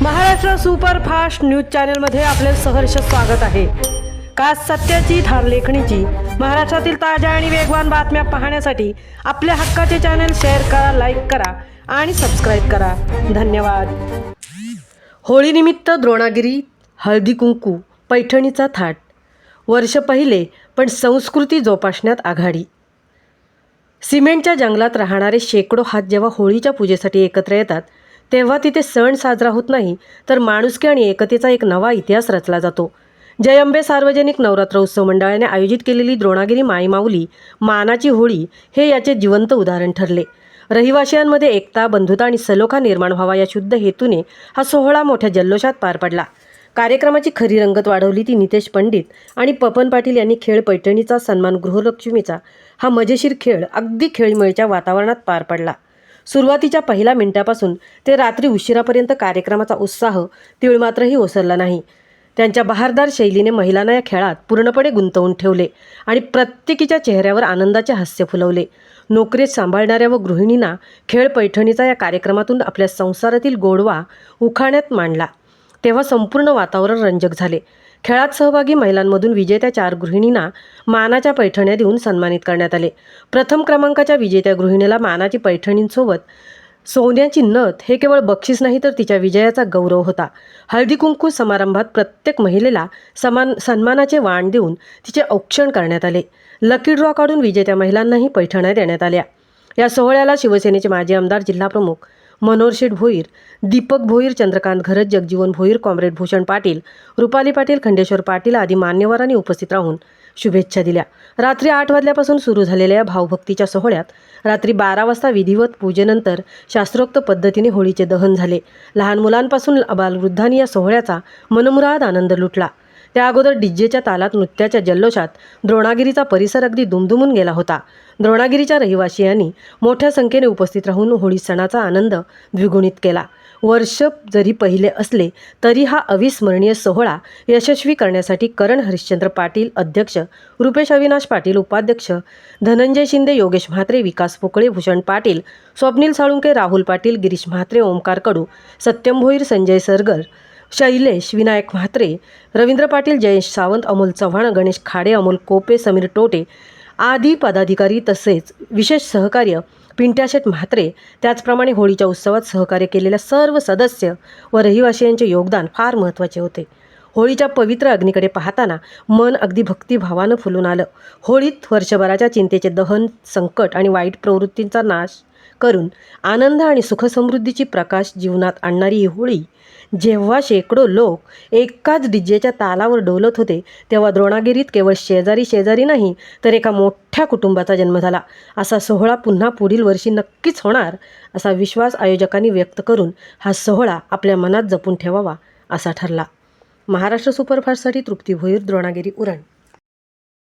Maharashtra superfast news चॅनलमध्ये आपले सहर्ष स्वागत आहे। खास सत्याची थार लेखणीची महाराष्ट्रातील ताज्या आणि वेगवान बातम्या पाहण्यासाठी आपल्या हक्काचे चॅनल शेअर करा, लाईक करा आणि सबस्क्राईब करा। धन्यवाद। होळीनिमित्त द्रोणागिरी, हळदी कुंकू, पैठणीचा थाट। वर्ष पहिले पण संस्कृती जोपासण्यात आघाडी। सिमेंटच्या जंगलात राहणारे शेकडो हात जेव्हा होळीच्या पूजेसाठी एकत्र येतात तेव्हा तिथे सण साजरा होत नाही तर माणुसकी आणि एकतेचा एक नवा इतिहास रचला जातो। जय अंबे सार्वजनिक नवरात्र उत्सव मंडळाने आयोजित केलेली द्रोणागिरी माईमाऊली मानाची होळी हे याचे जिवंत उदाहरण ठरले। रहिवाशांमध्ये एकता, बंधुता आणि सलोखा निर्माण व्हावा या शुद्ध हेतूने हा सोहळा मोठ्या जल्लोषात पार पडला। कार्यक्रमाची खरी रंगत वाढवली ती नितेश पंडित आणि पपन पाटील यांनी। खेळ पैठणीचा सन्मान गृहलक्ष्मीचा हा मजेशीर खेळ अगदी खेळीमेळीच्या वातावरणात पार पडला। सुरुवातीच्या पहिल्या मिनिटापासून ते रात्री उशिरापर्यंत कार्यक्रमाचा उत्साह तिळमात्रही ओसरला नाही। त्यांच्या बहारदार शैलीने महिलांना या खेळात पूर्णपणे गुंतवून ठेवले आणि प्रत्येकीच्या चेहऱ्यावर आनंदाचे हास्य फुलवले। नोकरी सांभाळणाऱ्या व गृहिणींना खेळ पैठणीचा या कार्यक्रमातून आपल्या संसारातील गोडवा उखाण्यात मांडला तेव्हा संपूर्ण वातावरण रंजक झाले। खेळात सहभागी महिलांमधून विजेत्या 4 गृहिणींना मानाच्या पैठण्या देऊन सन्मानित करण्यात आले। प्रथम क्रमांकाच्या विजेत्या गृहिणीला मानाची पैठणींसोबत सोन्याची नथ हे केवळ बक्षीस नाही तर तिच्या विजयाचा गौरव होता। हळदी कुंकू समारंभात प्रत्येक महिलेला सन्मानाचे वाण देऊन तिचे औक्षण करण्यात आले। लकी ड्रॉ काढून विजेत्या महिलांनाही पैठण्या देण्यात आल्या। या सोहळ्याला शिवसेनेचे माजी आमदार, जिल्हाप्रमुख मनोहर शेठ भोईर, दीपक भोईर, चंद्रकांत घरत, जगजीवन भोईर, कॉम्रेड भूषण पाटील, रुपाली पाटील, खंडेश्वर पाटील आदी मान्यवरांनी उपस्थित राहून शुभेच्छा दिल्या। रात्री 8 वाजल्यापासून सुरू झालेल्या या भावभक्तीच्या सोहळ्यात रात्री 12 वाजता विधिवत पूजेनंतर शास्त्रोक्त पद्धतीने होळीचे दहन झाले। लहान मुलांपासून बालवृद्धांनी या सोहळ्याचा मनमुराद आनंद लुटला। त्या अगोदर डीजेच्या तालात नृत्याच्या जल्लोषात द्रोणागिरीचा परिसर अगदी दुमदुमून गेला होता। द्रोणागिरीच्या रहिवासियांनी मोठ्या संख्येने उपस्थित राहून होळी सणाचा आनंद द्विगुणित केला। वर्ष जरी पहिले असले तरी हा अविस्मरणीय सोहळा यशस्वी करण्यासाठी करण हरिश्चंद्र पाटील अध्यक्ष, रुपेश अविनाश पाटील उपाध्यक्ष, धनंजय शिंदे, योगेश म्हात्रे, विकास पोकळे, भूषण पाटील, स्वप्नील साळुंके, राहुल पाटील, गिरीश म्हात्रे, ओमकार कडू, सत्यम भोईर, संजय सरगर, शैलेश, विनायक म्हात्रे, रवींद्र पाटील, जयेश सावंत, अमोल चव्हाण, गणेश खाडे, अमोल कोपे, समीर टोटे आदी पदाधिकारी तसेच विशेष सहकार्य पिंट्याशेठ म्हात्रे, त्याचप्रमाणे होळीच्या उत्सवात सहकार्य केलेल्या सर्व सदस्य व रहिवासियांचे योगदान फार महत्त्वाचे होते। होळीच्या पवित्र अग्नीकडे पाहताना मन अगदी भक्तिभावानं फुलून आलं। होळीत वर्षभराच्या चिंतेचे दहन, संकट आणि वाईट प्रवृत्तींचा नाश करून आनंद आणि सुखसमृद्धीची प्रकाश जीवनात आणणारी ही होळी जेव्हा शेकडो लोक एकाच डीजेच्या तालावर डोलत होते तेव्हा द्रोणागिरीत केवळ शेजारी नाही तर एका मोठ्या कुटुंबाचा जन्म झाला। असा सोहळा पुन्हा पुढील वर्षी नक्कीच होणार असा विश्वास आयोजकांनी व्यक्त करून हा सोहळा आपल्या मनात जपून ठेवावा असा ठरला। महाराष्ट्र सुपरफास्टसाठी तृप्ती भोईर, द्रोणागिरी, उरण।